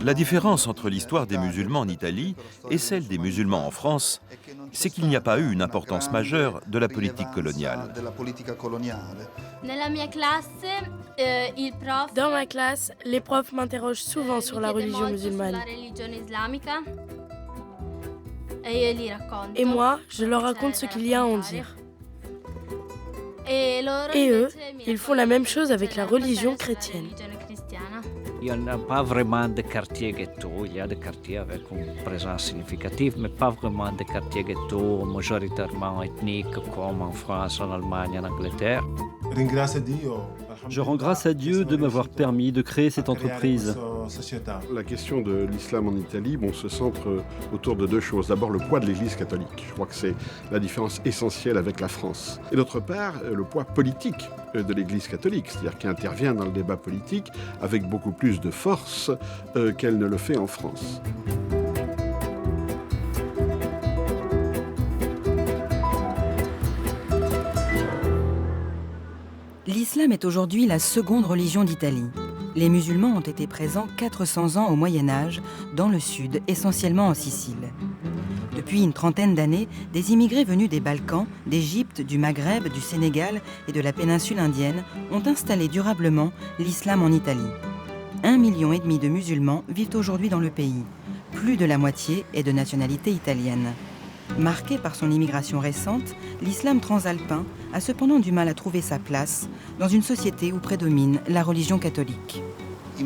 La différence entre l'histoire des musulmans en Italie et celle des musulmans en France, c'est qu'il n'y a pas eu une importance majeure de la politique coloniale. Dans ma classe, les profs m'interrogent souvent sur la religion musulmane. Et moi, je leur raconte ce qu'il y a à en dire. Et eux, ils font la même chose avec la religion chrétienne. Il n'y a pas vraiment de quartier ghetto. Il y a des quartiers avec une présence significative, mais pas vraiment de quartiers ghetto majoritairement ethniques comme en France, en Allemagne, en Angleterre. Je rends grâce à Dieu de m'avoir permis de créer cette entreprise. La question de l'islam en Italie se centre autour de deux choses. D'abord, le poids de l'Église catholique. Je crois que c'est la différence essentielle avec la France. Et d'autre part, le poids politique de l'Église catholique, c'est-à-dire qui intervient dans le débat politique avec beaucoup plus de force qu'elle ne le fait en France. L'islam est aujourd'hui la seconde religion d'Italie. Les musulmans ont été présents 400 ans au Moyen-Âge, dans le sud, essentiellement en Sicile. Depuis une trentaine d'années, des immigrés venus des Balkans, d'Égypte, du Maghreb, du Sénégal et de la péninsule indienne ont installé durablement l'islam en Italie. 1,5 million de musulmans vivent aujourd'hui dans le pays. Plus de la moitié est de nationalité italienne. Marqué par son immigration récente, l'islam transalpin a cependant du mal à trouver sa place dans une société où prédomine la religion catholique. Les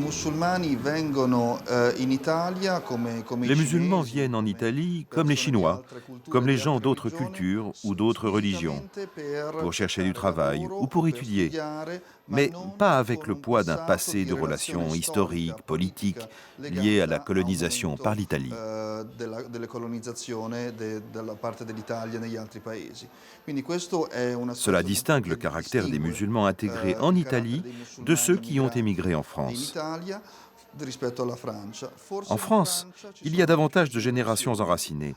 musulmans viennent en Italie comme les Chinois, comme les gens d'autres cultures ou d'autres religions, pour chercher du travail ou pour étudier, mais pas avec le poids d'un passé de relations historiques, politiques, liées à la colonisation par l'Italie. Cela distingue le caractère des musulmans intégrés en Italie de ceux qui ont émigré en France. En France, il y a davantage de générations enracinées.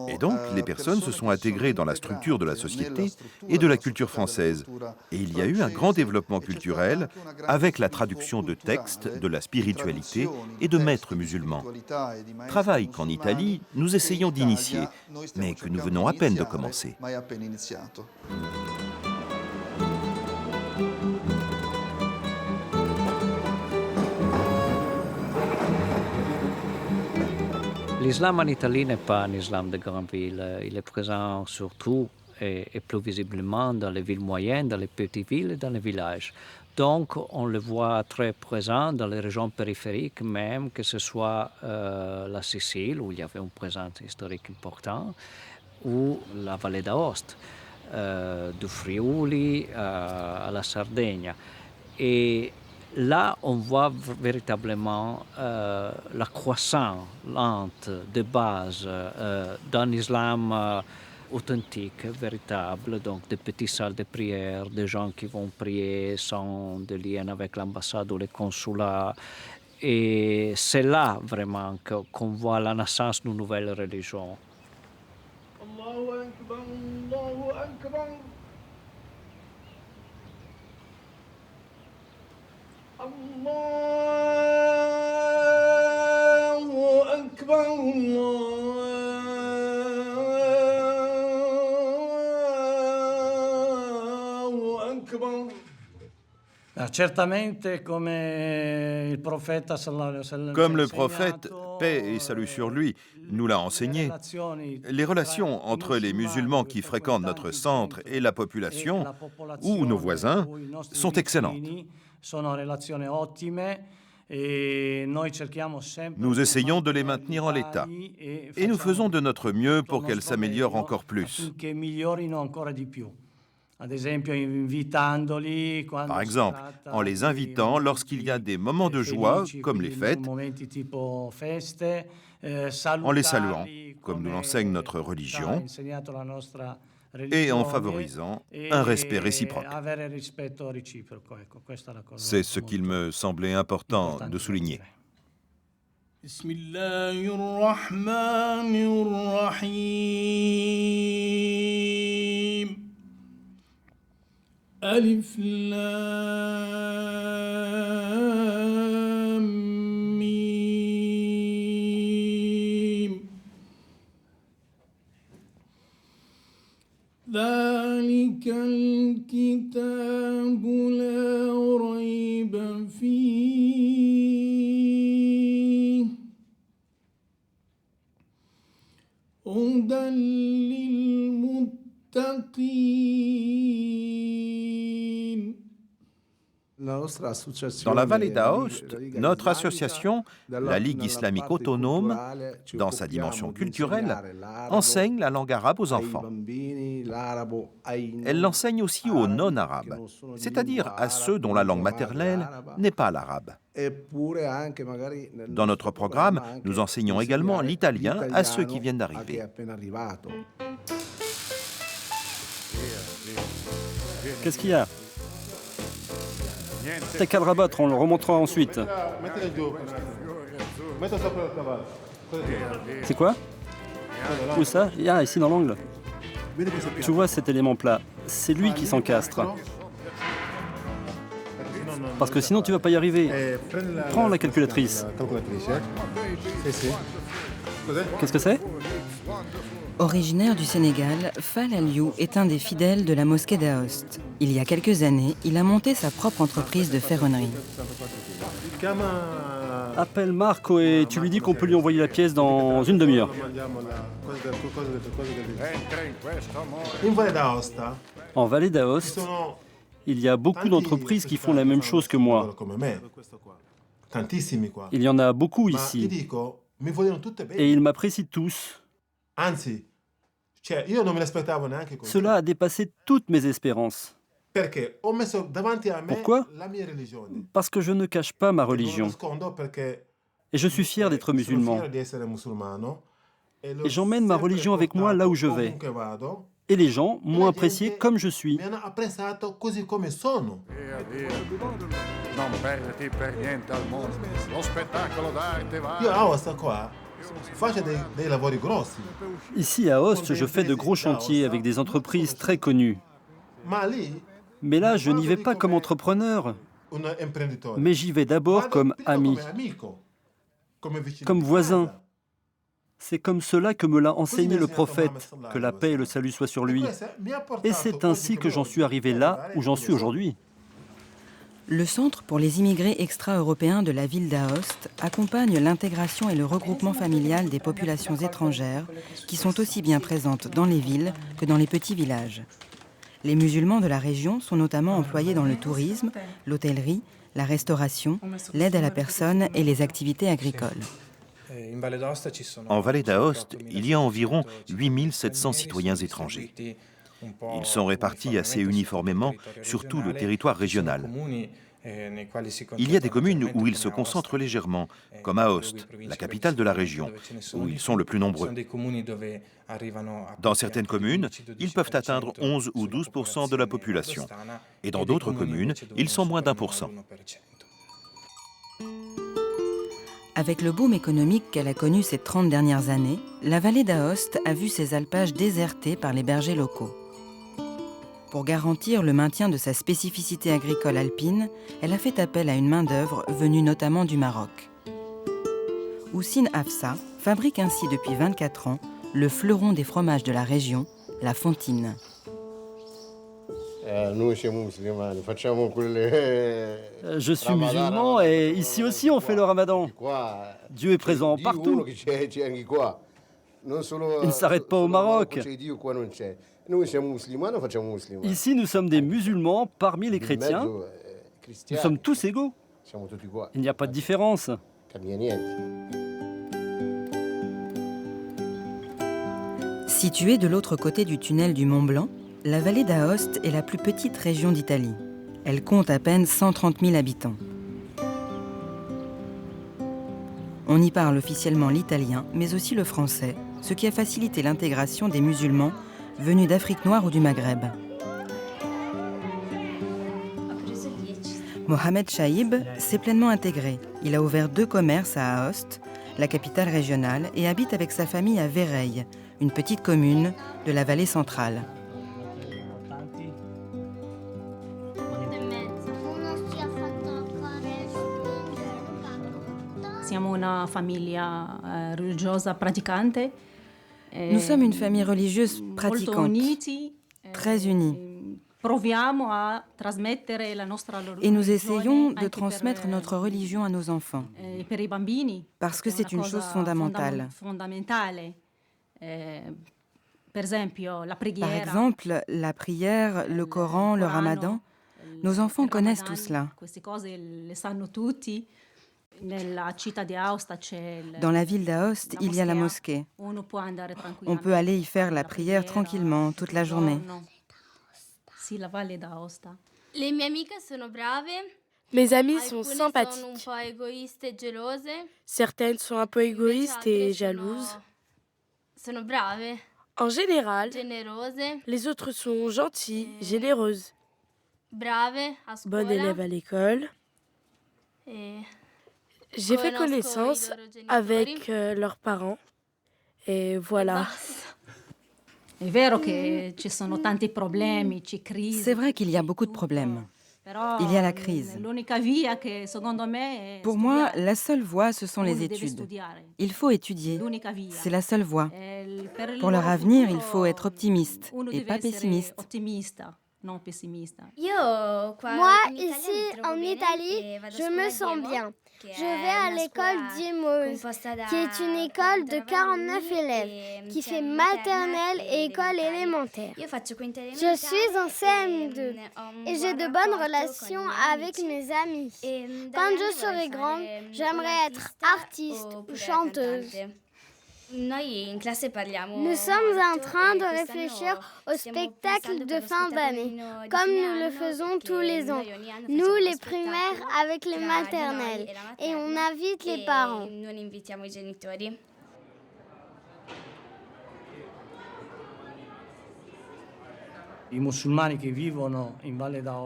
Et donc, les personnes se sont intégrées dans la structure de la société et de la culture française. Et il y a eu un grand développement culturel avec la traduction de textes, de la spiritualité et de maîtres musulmans. Travail qu'en Italie, nous essayons d'initier, mais que nous venons à peine de commencer. L'islam en Italie n'est pas un islam de grande ville. Il est présent surtout et plus visiblement dans les villes moyennes, dans les petites villes et dans les villages. Donc, on le voit très présent dans les régions périphériques, même que ce soit la Sicile, où il y avait une présence historique importante, ou la vallée d'Aoste, du Friuli à la Sardaigne. Et là, on voit véritablement la croissance lente de base d'un islam authentique, véritable, donc des petites salles de prière, des gens qui vont prier sans de lien avec l'ambassade ou le consulat. Et c'est là vraiment qu'on voit la naissance d'une nouvelle religion. Allahu Akbar, Allahu Akbar. Allahu Akbar, Allahu Akbar. Comme le prophète, paix et salut sur lui, nous l'a enseigné, les relations entre les musulmans qui fréquentent notre centre et la population, ou nos voisins, sont excellentes. Nous essayons de les maintenir en l'état et nous faisons de notre mieux pour qu'elles s'améliorent encore plus. Par exemple, en les invitant lorsqu'il y a des moments de joie, comme les fêtes, en les saluant, comme nous l'enseigne notre religion, et en favorisant un respect réciproque. C'est ce qu'il me semblait important de souligner. ألف لام ميم ذلك الكتاب لا ريب فيه هدى للمتقين. Dans la vallée d'Aoste, notre association, la Ligue islamique autonome, dans sa dimension culturelle, enseigne la langue arabe aux enfants. Elle l'enseigne aussi aux non-arabes, c'est-à-dire à ceux dont la langue maternelle n'est pas l'arabe. Dans notre programme, nous enseignons également l'italien à ceux qui viennent d'arriver. Qu'est-ce qu'il y a? T'as qu'à le rabattre, on le remontera ensuite. C'est quoi? Où ça? Ah, ici dans l'angle. Tu vois cet élément plat, c'est lui qui s'encastre. Parce que sinon tu vas pas y arriver. Prends la calculatrice. Qu'est-ce que c'est? Originaire du Sénégal, Fall Aliou est un des fidèles de la mosquée d'Aoste. Il y a quelques années, il a monté sa propre entreprise de ferronnerie. Appelle Marco et tu lui dis qu'on peut lui envoyer la pièce dans une demi-heure. En vallée d'Aoste, il y a beaucoup d'entreprises qui font la même chose que moi. Il y en a beaucoup ici. Et ils m'apprécient tous. Cela a dépassé toutes mes espérances. Pourquoi? Parce que je ne cache pas ma religion. Et je suis fier d'être musulman. Et j'emmène ma religion avec moi là où je vais. Et les gens m'ont apprécié comme je suis. Ici à Aoste, je fais de gros chantiers avec des entreprises très connues. Mais là, je n'y vais pas comme entrepreneur, mais j'y vais d'abord comme ami, comme voisin. C'est comme cela que me l'a enseigné le prophète, que la paix et le salut soient sur lui. Et c'est ainsi que j'en suis arrivé là où j'en suis aujourd'hui. Le Centre pour les immigrés extra-européens de la ville d'Aoste accompagne l'intégration et le regroupement familial des populations étrangères qui sont aussi bien présentes dans les villes que dans les petits villages. Les musulmans de la région sont notamment employés dans le tourisme, l'hôtellerie, la restauration, l'aide à la personne et les activités agricoles. En vallée d'Aoste, il y a environ 8700 citoyens étrangers. Ils sont répartis assez uniformément sur tout le territoire régional. Il y a des communes où ils se concentrent légèrement, comme Aoste, la capitale de la région, où ils sont le plus nombreux. Dans certaines communes, ils peuvent atteindre 11 ou 12% de la population. Et dans d'autres communes, ils sont moins d'1%. Avec le boom économique qu'elle a connu ces 30 dernières années, la vallée d'Aoste a vu ses alpages désertés par les bergers locaux. Pour garantir le maintien de sa spécificité agricole alpine, elle a fait appel à une main-d'œuvre venue notamment du Maroc. Houssine Hafsa fabrique ainsi depuis 24 ans le fleuron des fromages de la région, la Fontine. Je suis musulman et ici aussi on fait le ramadan. Dieu est présent partout. Il ne s'arrête pas au Maroc. Ici, nous sommes des musulmans parmi les chrétiens. Nous sommes tous égaux. Il n'y a pas de différence. Située de l'autre côté du tunnel du Mont Blanc, la vallée d'Aoste est la plus petite région d'Italie. Elle compte à peine 130 000 habitants. On y parle officiellement l'italien, mais aussi le français, ce qui a facilité l'intégration des musulmans venus d'Afrique noire ou du Maghreb. Mohamed Chaïb s'est pleinement intégré. Il a ouvert 2 commerces à Aoste, la capitale régionale, et habite avec sa famille à Véreille, une petite commune de la vallée centrale. Nous sommes une famille religieuse pratiquante, très unie. Et nous essayons de transmettre notre religion à nos enfants, parce que c'est une chose fondamentale. Par exemple, la prière, le Coran, le Ramadan, nos enfants connaissent tout cela. Dans la ville d'Aoste, il y a la mosquée. On peut aller y faire la prière tranquillement toute la journée. Mes amies sont sympathiques. Certaines sont un peu égoïstes et jalouses. En général, les autres sont gentilles, généreuses, bonnes élèves à l'école. J'ai fait connaissance avec leurs parents et voilà. C'est vrai qu'il y a beaucoup de problèmes. Il y a la crise. Pour moi, la seule voie, ce sont les études. Il faut étudier. C'est la seule voie. Pour leur avenir, il faut être optimiste et pas pessimiste. Moi, ici, en Italie, je me sens bien. Je vais à l'école d'Imose, qui est une école de 49 élèves, qui fait maternelle et école élémentaire. Je suis en CM2 et j'ai de bonnes relations avec mes amis. Quand je serai grande, j'aimerais être artiste ou chanteuse. Nous sommes en train de réfléchir au spectacle de fin d'année, comme nous le faisons tous les ans. Nous, les primaires, avec les maternelles, et on invite les parents.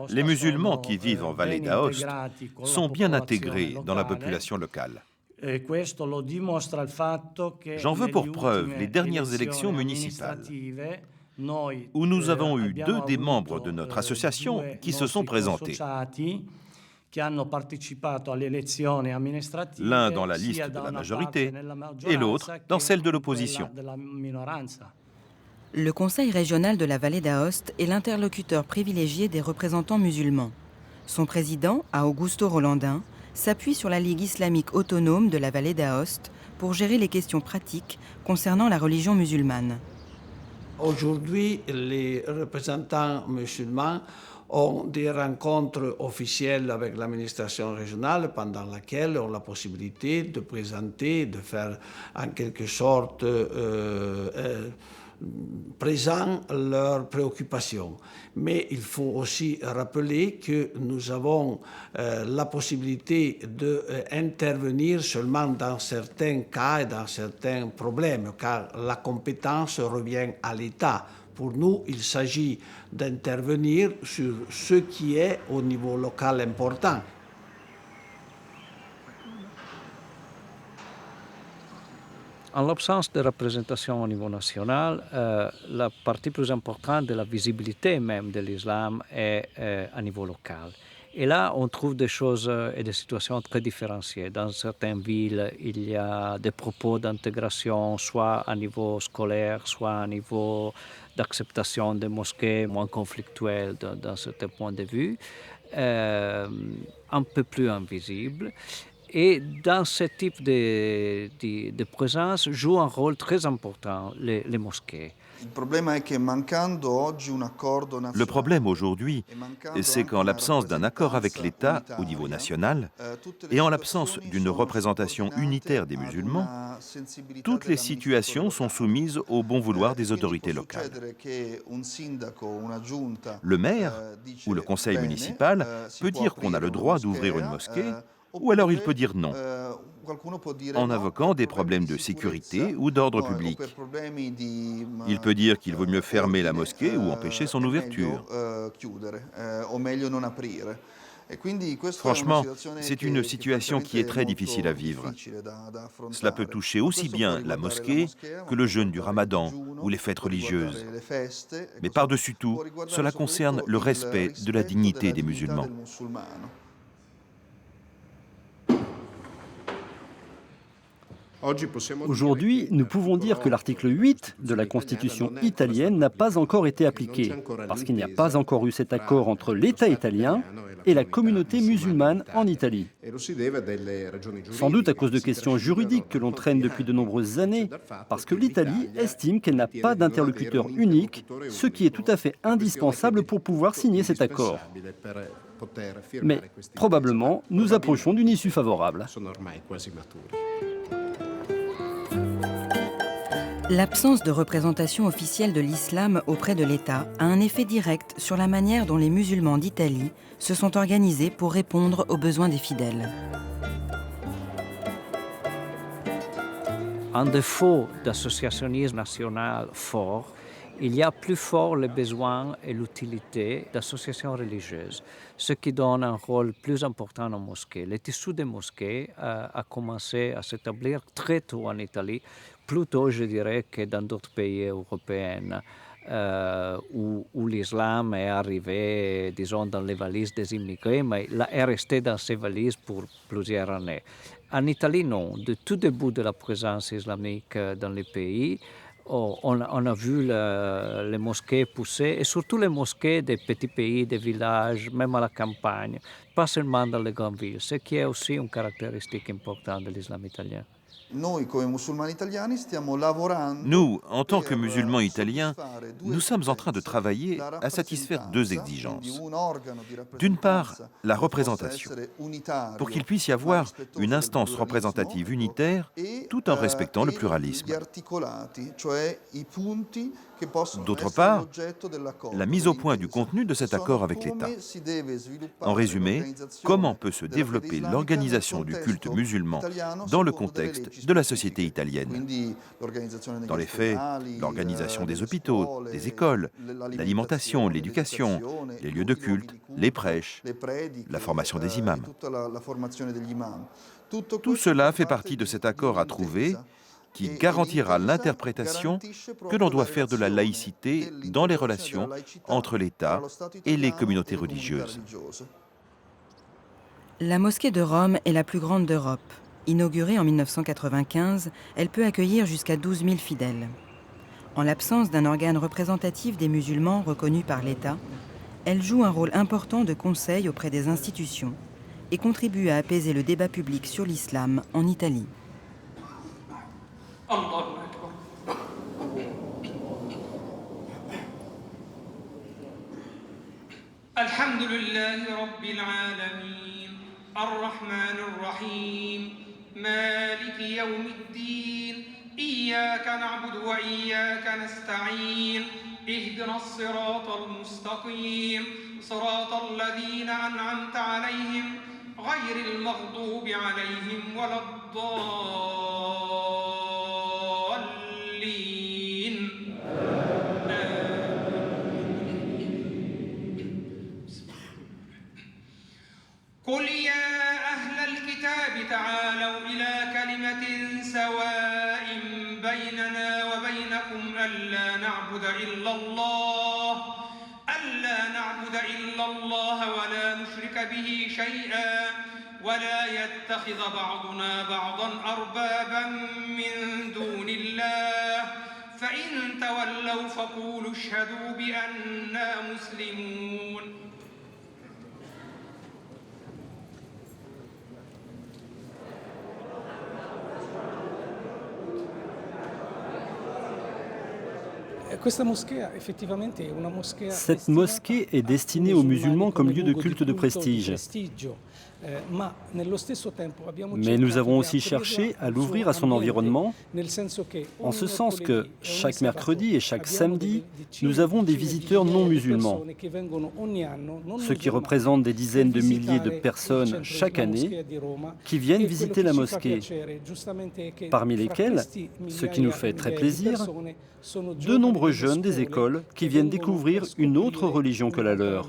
Les musulmans qui vivent en vallée d'Aoste sont bien intégrés dans la population locale. J'en veux pour preuve les dernières élections municipales, où nous avons eu 2 des membres de notre association qui se sont présentés. L'un dans la liste de la majorité et l'autre dans celle de l'opposition. Le Conseil régional de la vallée d'Aoste est l'interlocuteur privilégié des représentants musulmans. Son président, Augusto Rolandin, s'appuie sur la Ligue islamique autonome de la vallée d'Aoste pour gérer les questions pratiques concernant la religion musulmane. Aujourd'hui, les représentants musulmans ont des rencontres officielles avec l'administration régionale pendant laquelle ont la possibilité de présenter, de faire en quelque sorte présent leurs préoccupations. Mais il faut aussi rappeler que nous avons la possibilité d'intervenir seulement dans certains cas et dans certains problèmes, car la compétence revient à l'État. Pour nous, il s'agit d'intervenir sur ce qui est au niveau local important. En l'absence de représentation au niveau national, la partie plus importante de la visibilité même de l'islam est à niveau local. Et là, on trouve des choses et des situations très différenciées. Dans certaines villes, il y a des propos d'intégration, soit à niveau scolaire, soit à niveau d'acceptation des mosquées, moins conflictuelles d'un certain point de vue, un peu plus invisibles. Et dans ce type de présence jouent un rôle très important les mosquées. Le problème aujourd'hui, c'est qu'en l'absence d'un accord avec l'État au niveau national et en l'absence d'une représentation unitaire des musulmans, toutes les situations sont soumises au bon vouloir des autorités locales. Le maire ou le conseil municipal peut dire qu'on a le droit d'ouvrir une mosquée, ou alors il peut dire non, en invoquant des problèmes de sécurité ou d'ordre public. Il peut dire qu'il vaut mieux fermer la mosquée ou empêcher son ouverture. Franchement, c'est une situation qui est très difficile à vivre. Cela peut toucher aussi bien la mosquée que le jeûne du Ramadan ou les fêtes religieuses. Mais par-dessus tout, cela concerne le respect de la dignité des musulmans. Aujourd'hui, nous pouvons dire que l'article 8 de la Constitution italienne n'a pas encore été appliqué, parce qu'il n'y a pas encore eu cet accord entre l'État italien et la communauté musulmane en Italie. Sans doute à cause de questions juridiques que l'on traîne depuis de nombreuses années, parce que l'Italie estime qu'elle n'a pas d'interlocuteur unique, ce qui est tout à fait indispensable pour pouvoir signer cet accord. Mais probablement, nous approchons d'une issue favorable. L'absence de représentation officielle de l'islam auprès de l'État a un effet direct sur la manière dont les musulmans d'Italie se sont organisés pour répondre aux besoins des fidèles. En défaut d'associationnisme national fort, il y a plus fort le besoin et l'utilité d'associations religieuses, ce qui donne un rôle plus important aux mosquées. Le tissu des mosquées a commencé à s'établir très tôt en Italie, plus tôt, je dirais, que dans d'autres pays européens, où l'islam est arrivé, disons, dans les valises des immigrés, mais il est resté dans ces valises pour plusieurs années. En Italie, non. De tout début de la présence islamique dans les pays, on a vu les mosquées pousser, et surtout les mosquées des petits pays, des villages, même à la campagne, pas seulement dans les grandes villes, ce qui est aussi une caractéristique importante de l'islam italien. Nous, en tant que musulmans italiens, nous sommes en train de travailler à satisfaire deux exigences. D'une part, la représentation, pour qu'il puisse y avoir une instance représentative unitaire tout en respectant le pluralisme. D'autre part, la mise au point du contenu de cet accord avec l'État. En résumé, comment peut se développer l'organisation du culte musulman dans le contexte de la société italienne. Dans les faits, l'organisation des hôpitaux, des écoles, l'alimentation, l'éducation, les lieux de culte, les prêches, la formation des imams. Tout cela fait partie de cet accord à trouver qui garantira l'interprétation que l'on doit faire de la laïcité dans les relations entre l'État et les communautés religieuses. La mosquée de Rome est la plus grande d'Europe. Inaugurée en 1995, elle peut accueillir jusqu'à 12 000 fidèles. En l'absence d'un organe représentatif des musulmans reconnu par l'État, elle joue un rôle important de conseil auprès des institutions et contribue à apaiser le débat public sur l'islam en Italie. Alhamdulillahi Rabbil Alamin, Ar-Rahman Ar-Rahim, Maliki Yawmiddin, Iyyaka na'budu wa iyyaka nasta'in, Ihdina as-sirata al-mustaqim, sirata alladhina an'amta alayhim, ghayri al-maghdubi alayhim wa قل يا أهل الكتاب تعالوا إلى كلمة سواء بيننا وبينكم ألا نعبد إلا الله ولا نشرك به شيئا ولا يتخذ بعضنا بعضا أربابا من دون الله فإن تولوا فقولوا اشهدوا بأننا مسلمون. Cette mosquée est destinée aux musulmans comme lieu de culte de prestige. Mais nous avons aussi cherché à l'ouvrir à son environnement, en ce sens que chaque mercredi et chaque samedi, nous avons des visiteurs non musulmans, ce qui représente des dizaines de milliers de personnes chaque année qui viennent visiter la mosquée, parmi lesquelles, ce qui nous fait très plaisir, de nombreux jeunes des écoles qui viennent découvrir une autre religion que la leur.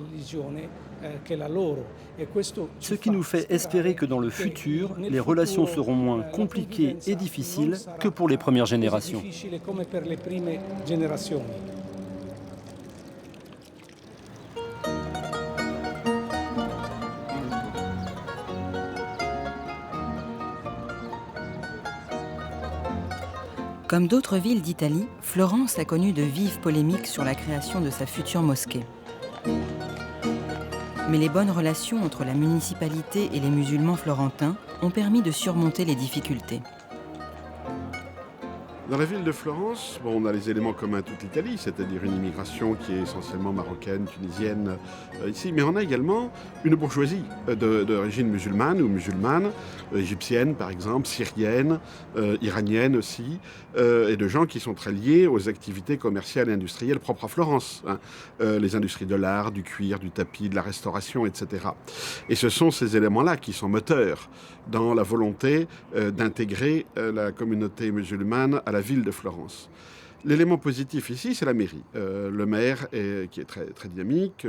Ce qui nous fait espérer que dans le futur, les relations seront moins compliquées et difficiles que pour les premières générations. Comme d'autres villes d'Italie, Florence a connu de vives polémiques sur la création de sa future mosquée. Mais les bonnes relations entre la municipalité et les musulmans florentins ont permis de surmonter les difficultés. Dans la ville de Florence, on a les éléments communs à toute l'Italie, c'est-à-dire une immigration qui est essentiellement marocaine, tunisienne ici, mais on a également une bourgeoisie d'origine musulmane ou musulmane, égyptienne par exemple, syrienne, iranienne aussi, et de gens qui sont très liés aux activités commerciales et industrielles propres à Florence, hein, les industries de l'art, du cuir, du tapis, de la restauration, etc. Et ce sont ces éléments-là qui sont moteurs dans la volonté d'intégrer la communauté musulmane à la ville de Florence. L'élément positif ici, c'est la mairie. Le maire, qui est très dynamique,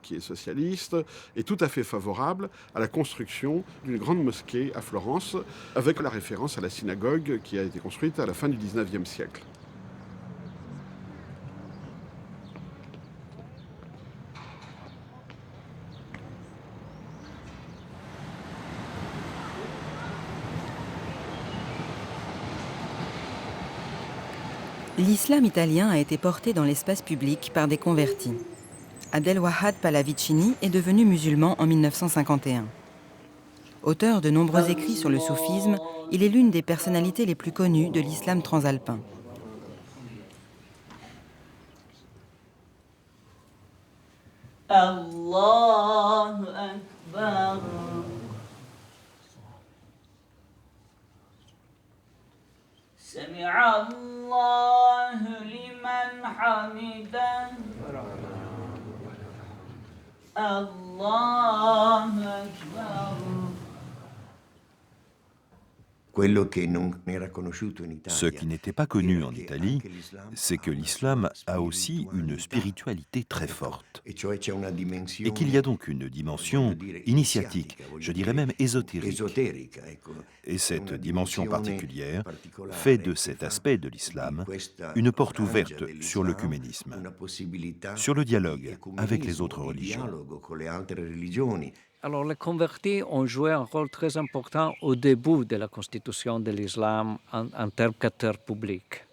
qui est socialiste, est tout à fait favorable à la construction d'une grande mosquée à Florence, avec la référence à la synagogue qui a été construite à la fin du XIXe siècle. L'islam italien a été porté dans l'espace public par des convertis. Abdelwahad Pallavicini est devenu musulman en 1951. Auteur de nombreux écrits sur le soufisme, il est l'une des personnalités les plus connues de l'islam transalpin. Allahu Akbar. سمع الله لمن حمده الله أكبر. Ce qui n'était pas connu en Italie, c'est que l'islam a aussi une spiritualité très forte. Et qu'il y a donc une dimension initiatique, je dirais même ésotérique. Et cette dimension particulière fait de cet aspect de l'islam une porte ouverte sur l'œcuménisme, sur le dialogue avec les autres religions. Alors, les convertis ont joué un rôle très important au début de la constitution de l'islam en termes qu'acteurs publics,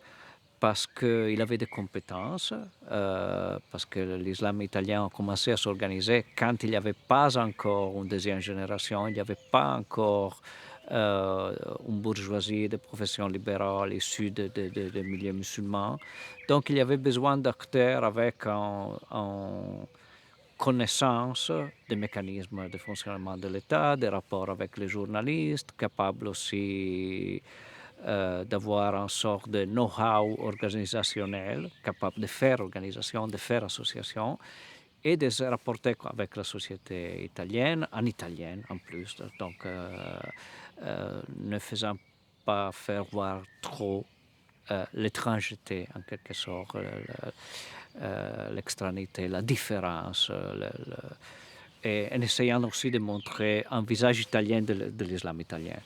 parce qu'il avait des compétences, parce que l'islam italien a commencé à s'organiser quand il n'y avait pas encore une deuxième génération, il n'y avait pas encore une bourgeoisie de professions libérales issues des milieux musulmans. Donc, il y avait besoin d'acteurs avec un connaissance des mécanismes de fonctionnement de l'État, des rapports avec les journalistes, capables aussi d'avoir une sorte de know-how organisationnel, capable de faire organisation, de faire association, et de se rapporter avec la société italienne, en italien en plus, donc ne faisant pas faire voir trop l'étrangeté en quelque sorte, l'extranéité, la différence, et en essayant aussi de montrer un visage italien de l'islam italien.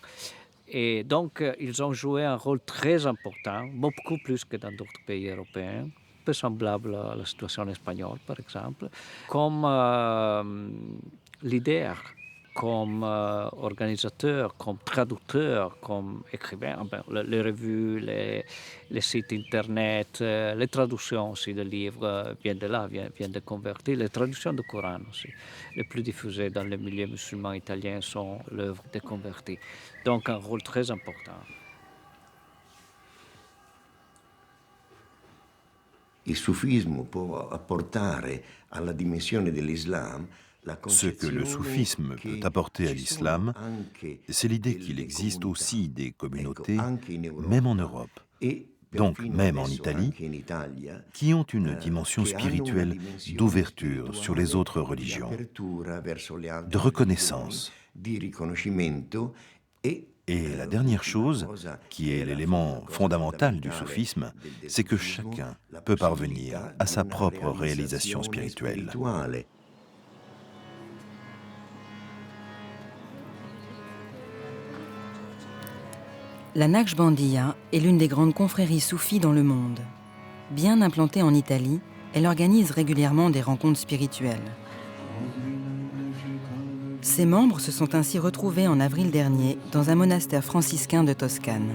Et donc, ils ont joué un rôle très important, beaucoup plus que dans d'autres pays européens, peu semblable à la situation espagnole, par exemple, comme leader, comme organisateur, comme traducteur, comme écrivain. Les revues, les sites internet, les traductions aussi de livres viennent de là, viennent de convertir. Les traductions du Coran aussi. Les plus diffusées dans les milieux musulmans italiens sont l'œuvre des convertis. Donc un rôle très important. Il soufisme può apportare alla dimensione dell'Islam. Ce que le soufisme peut apporter à l'islam, c'est l'idée qu'il existe aussi des communautés, même en Europe, donc même en Italie, qui ont une dimension spirituelle d'ouverture sur les autres religions, de reconnaissance. Et la dernière chose, qui est l'élément fondamental du soufisme, c'est que chacun peut parvenir à sa propre réalisation spirituelle. La Naqshbandiya est l'une des grandes confréries soufis dans le monde. Bien implantée en Italie, elle organise régulièrement des rencontres spirituelles. Ses membres se sont ainsi retrouvés en avril dernier dans un monastère franciscain de Toscane.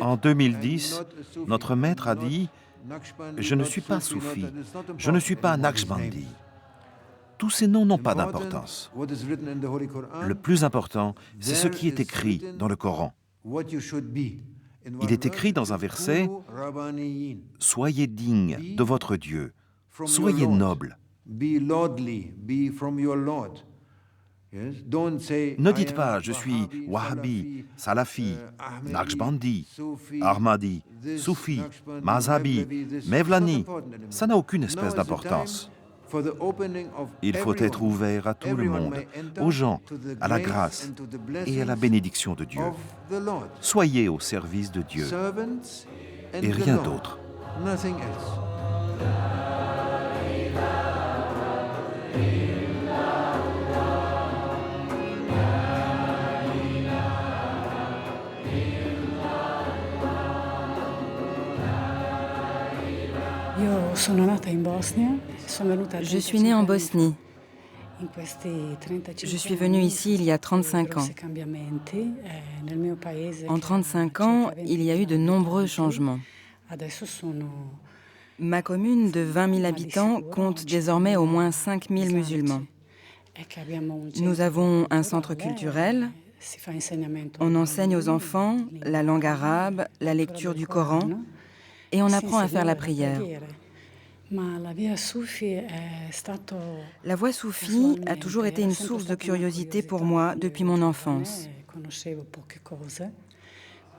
En 2010, notre maître a dit « Je ne suis pas soufi, je ne suis pas Naqshbandi. Tous ces noms n'ont pas d'importance. Le plus important, c'est ce qui est écrit dans le Coran. Il est écrit dans un verset « Soyez dignes de votre Dieu, soyez nobles. » Ne dites pas « Je suis Wahhabi, Salafi, Naqshbandi, Ahmadi, Soufi, Mazhabi, Mevlani. » Ça n'a aucune espèce d'importance. Il faut être ouvert à tout le monde, aux gens, à la grâce et à la bénédiction de Dieu. Soyez au service de Dieu et rien d'autre. Je suis née en Bosnie. Je suis venue ici il y a 35 ans. En 35 ans, il y a eu de nombreux changements. Ma commune de 20 000 habitants compte désormais au moins 5 000 musulmans. Nous avons un centre culturel. On enseigne aux enfants la langue arabe, la lecture du Coran et on apprend à faire la prière. La voie soufie a toujours été une source de curiosité pour moi depuis mon enfance.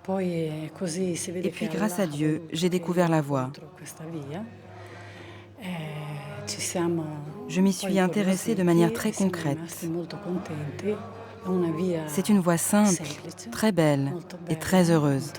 Et puis grâce à Dieu, j'ai découvert la voie. Je m'y suis intéressée de manière très concrète. C'est une voie simple, très belle et très heureuse.